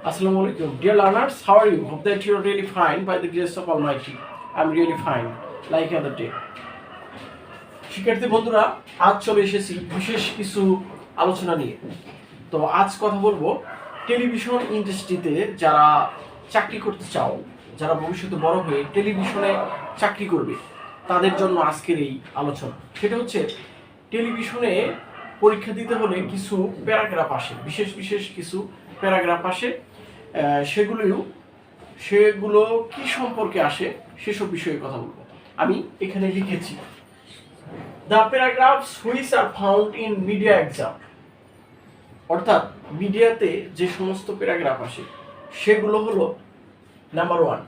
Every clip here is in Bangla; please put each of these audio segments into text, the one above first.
Assalamu alaikum. Dear learners, how are you? Hope that you are really fine by the grace of Almighty. I'm really fine, like other day. শিক্ষার্থী বন্ধুরা, আজ চলে এসেছি বিশেষ কিছু আলোচনা নিয়ে। তো আজ কথা বলবো টেলিভিশন ইন্ডাস্ট্রিতে যারা চাকরি করতে চাও, যারা ভবিষ্যতে বড় হয়ে টেলিভিশনে চাকরি করবে, তাদের জন্য আজকের এই আলোচনা। সেটা হচ্ছে টেলিভিশনে পরীক্ষা দিতে হলে কিছু প্যারাগ্রাফ আসে, বিশেষ কিছু প্যারাগ্রাফ আসে। সেগুলো কি সম্পর্কে আসে সেসব বিষয়ে কথা বলবো। আমি এখানে লিখেছি the paragraphs which are found in media exam, অর্থাৎ মিডিয়াতে যে সমস্ত প্যারাগ্রাফ আসে সেগুলো হলো: number 1,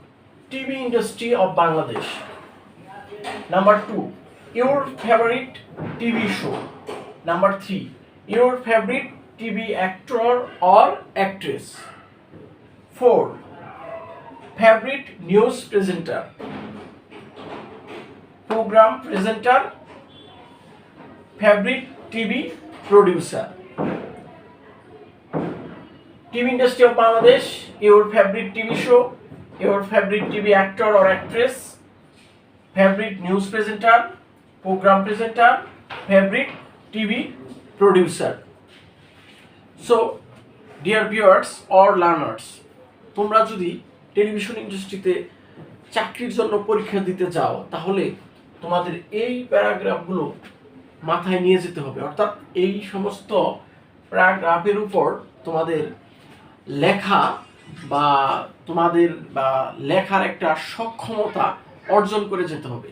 TV industry of Bangladesh; number 2, your favourite TV show; number 3, your favourite TV actor or actress; 4, favorite news presenter, program presenter, favorite TV producer. TV industry of Bangladesh, your favorite TV show, your favorite TV actor or actress, favorite news presenter, program presenter, favorite TV producer. So, dear viewers or learners, তোমরা যদি টেলিভিশন ইন্ডাস্ট্রিতে চাকরির জন্য পরীক্ষা দিতে যাও তাহলে তোমাদের এই প্যারাগ্রাফগুলো মাথায় নিয়ে যেতে হবে। অর্থাৎ এই সমস্ত প্যারাগ্রাফের উপর তোমাদের লেখা বা লেখার একটা সক্ষমতা অর্জন করে যেতে হবে।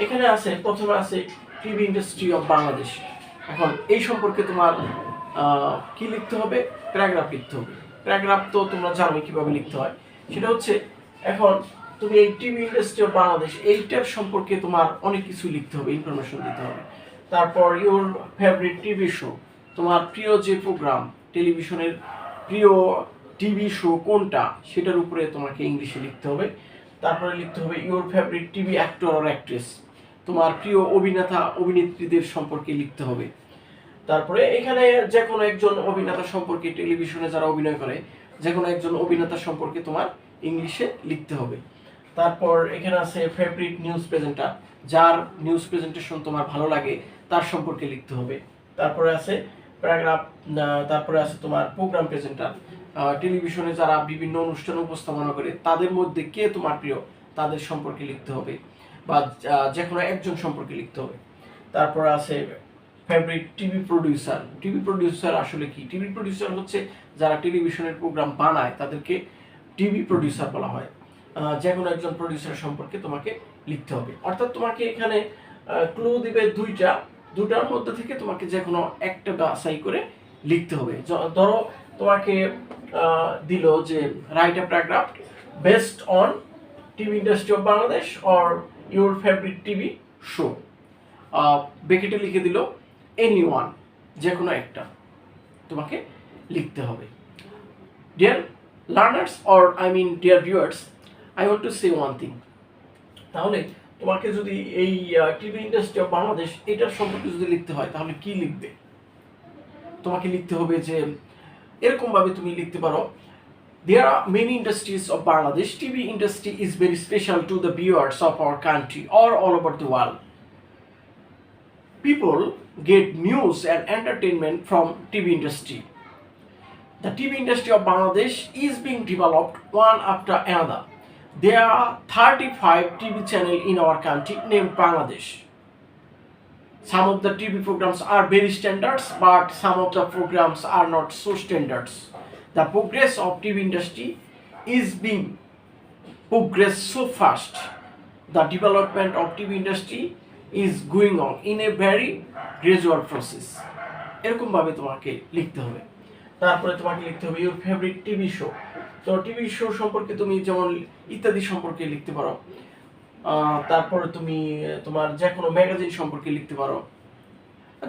এখানে আছে, প্রথমে আছে টিভি ইন্ডাস্ট্রি অফ বাংলাদেশ। এখন এই সম্পর্কে তোমার কি লিখতে হবে? প্যারাগ্রাফ লিখতে হবে। প্যারাগ্রাফ তো তোমরা জানো কিভাবে লিখতে হয়। সেটা হচ্ছে, এখন তুমি এই টিভি ইন্ডাস্ট্রি অফ বাংলাদেশ এইটার সম্পর্কে তোমার অনেক কিছু লিখতে হবে, ইনফরমেশন দিতে হবে। তারপর ইউর ফেভারিট টিভি শো, তোমার প্রিয় যে প্রোগ্রাম, টেলিভিশনের প্রিয় টিভি শো কোনটা সেটার উপরে তোমাকে ইংলিশে লিখতে হবে। তারপরে লিখতে হবে your favourite TV actor or actress, তোমার প্রিয় অভিনেতা অভিনেত্রীদের সম্পর্কে লিখতে হবে। তারপরে এখানে যে কোনো একজন অভিনেতা সম্পর্কে, টেলিভিশনে যারা অভিনয় করে যে কোনো একজন অভিনেতা সম্পর্কে তোমার ইংলিশে লিখতে হবে। তারপর এখানে আছে ফেভারিট নিউজ প্রেজেন্টার, যার নিউজ প্রেজেন্টেশন তোমার ভালো লাগে তার সম্পর্কে লিখতে হবে। তারপরে আছে প্যারাগ্রাফ, তারপরে আছে তোমার প্রোগ্রাম প্রেজেন্টার, টেলিভিশনে যারা বিভিন্ন অনুষ্ঠান উপস্থাপনা করে তাদের মধ্যে কে তোমার প্রিয় তাদের সম্পর্কে লিখতে হবে, বা যে কোনো একজন সম্পর্কে লিখতে হবে। তারপর আছে favourite TV producer. TV producer আসলে কি? টিভি প্রডিউসার হচ্ছে যারা টেলিভিশনের প্রোগ্রাম বানায় তাদেরকে টিভি প্রডিউসার বলা হয়। যে কোনো একজন প্রডিউসার সম্পর্কে তোমাকে লিখতে হবে। অর্থাৎ তোমাকে এখানে ক্লু দিবে দুটার মধ্যে থেকে তোমাকে যে কোনো একটা বাছাই করে লিখতে হবে। ধরো তোমাকে দিল যে write a paragraph based on TV industry of Bangladesh or your favourite TV show, ব্র্যাকেটে লিখে দিল এনিওয়ান, যে কোনো একটা তোমাকে লিখতে হবে। Dear learners or dear viewers, I want to say one thing. তাহলে তোমাকে যদি এই টিভি ইন্ডাস্ট্রি অফ বাংলাদেশ এটার সম্পর্কে যদি লিখতে হয় তাহলে কি লিখবে? তোমাকে লিখতে হবে যে এরকমভাবে তুমি লিখতে পারো, there are many industries of Bangladesh. TV industry is very special to the viewers of our country or all over the world. People get news and entertainment from TV industry. The TV industry of Bangladesh is being developed one after another. There are 35 TV channels in our country named Bangladesh. Some of the TV programs are very standards, but some of the programs are not so standards. The progress of TV industry is being progressed so fast. The development of TV industry is going on in a very gradual process. এরকম ভাবে তোমাকে লিখতে হবে। তারপরে তোমাকে লিখতে হবে ইউর ফেভারিট টিভি শো। তো টিভি শো সম্পর্কে তুমি যেমন ইত্যাদি সম্পর্কে লিখতে পারো। তারপরে তুমি তোমার যে কোনো ম্যাগাজিন সম্পর্কে লিখতে পারো।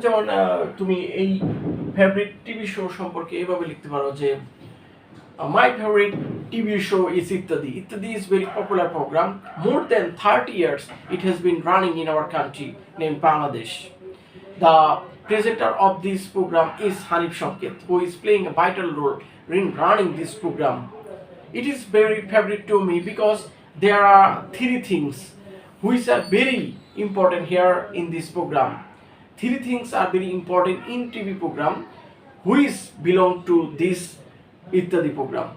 যেমন তুমি এই ফেভারিট টিভি শো সম্পর্কে এইভাবে লিখতে পারো যে my favorite TV show is Ittadi. Ittadi is very popular program. More than 30 years it has been running in our country named Bangladesh. The presenter of this program is Hanif Shaukat, who is playing a vital role in running this program. It is very favorite to me because there are three things which are very important here in this program. Three things are very important in TV program which belong to this Ittadi program.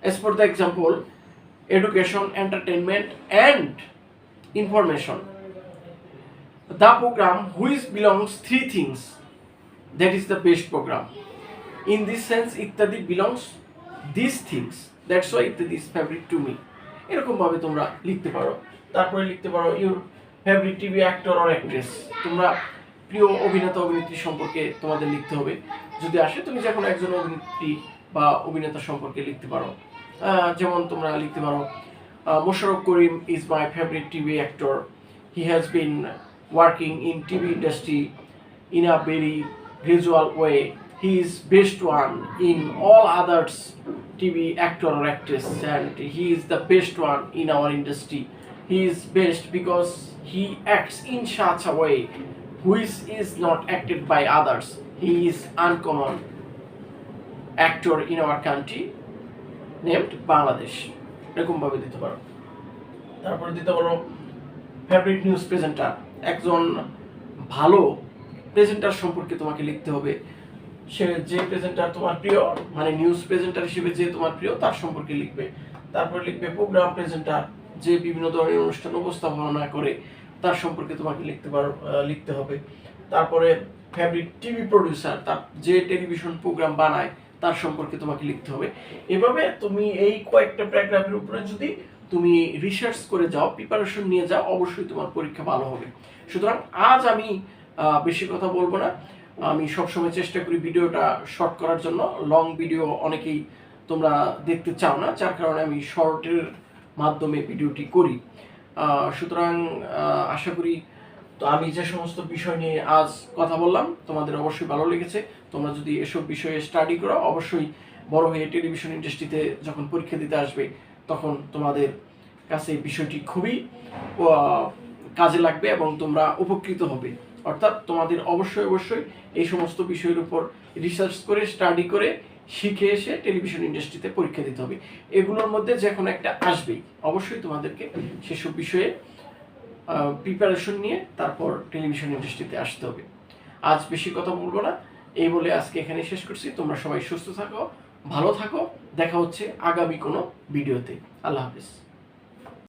As for the example, education, entertainment and information. The program which belongs three things, that is the best program. In this sense, Ittadi belongs these things. That's why Ittadi is favorite to me. এরকম ভাবে তোমরা লিখতে পারো। তারপরে লিখতে পারো your favourite TV actor or actress. তোমরা প্রিয় অভিনেতা অভিনেত্রী সম্পর্কে তোমাদের লিখতে হবে। যদি আসে তুমি যে কোনো একজন অভিনেত্রী বা অভিনেতা সম্পর্কে লিখতে পারো। যেমন তোমরা লিখতে পারো Mosharraf Karim is my favourite TV actor. He has been working in TV industry in a very gradual way. He is best one in all others TV actor or actress, and he is the best one in our industry. He is best because he acts in such a way which is not acted by others. He is uncommon actor in our country named Bangladesh. এরকম ভাবে দিতে পারো। তারপর দিতে পারো ফেভারিট নিউজ প্রেজেন্টার। একজন ভালো প্রেজেন্টার সম্পর্কে তোমাকে লিখতে হবে। সে যে প্রেজেন্টার তোমার প্রিয়, মানে নিউজ প্রেজেন্টার হিসেবে যে তোমার প্রিয় তার সম্পর্কে লিখবে। তারপর লিখবে প্রোগ্রাম প্রেজেন্টার, যে বিভিন্ন ধরনের অনুষ্ঠান উপস্থাপনা করে তার সম্পর্কে তোমাকে লিখতে হবে। তারপরে ফেভারিট টিভি প্রডিউসার, তার যে টেলিভিশন প্রোগ্রাম বানায় তার সম্পর্কে তোমাকে লিখতে হবে। এভাবে তুমি এই কয়েকটা প্যারাগ্রাফের উপরে যদি তুমি রিসার্চ করে যাও, প্রিপারেশন নিয়ে যাও, অবশ্যই তোমার পরীক্ষা ভালো হবে। সুতরাং আজ আমি বেশি কথা বলবো না। আমি সবসময় চেষ্টা করি ভিডিওটা শর্ট করার জন্য। লং ভিডিও অনেকেই তোমরা দেখতে চাও না, যার কারণে আমি শর্টের মাধ্যমে ভিডিওটি করি। সুতরাং আশা করি তো আমি যে সমস্ত বিষয় নিয়ে আজ কথা বললাম তোমাদের অবশ্যই ভালো লেগেছে। তোমরা যদি এসব বিষয়ে স্টাডি করো, অবশ্যই বড় হয়ে টেলিভিশন ইন্ডাস্ট্রিতে যখন পরীক্ষা দিতে আসবে তখন তোমাদের কাছে বিষয়টি খুবই কাজে লাগবে এবং তোমরা উপকৃত হবে। অর্থাৎ তোমাদের অবশ্যই এই সমস্ত বিষয়ের উপর রিসার্চ করে স্টাডি করে শিখে এসে টেলিভিশন ইন্ডাস্ট্রিতে পরীক্ষা দিতে হবে। এগুলোর মধ্যে যে কোনো একটা আসবেই, অবশ্যই তোমাদেরকে সেসব বিষয়ে প্রিপারেশন নিয়ে তারপর টেলিভিশন ইন্ডাস্ট্রিতে আসতে হবে। আজ বেশি কথা বলবো না, এই বলে আজকে এখানে শেষ করছি। তোমরা সবাই সুস্থ থাকো, ভালো থাকো। দেখা হচ্ছে আগামী কোনো ভিডিওতে। আল্লাহ হাফিজ।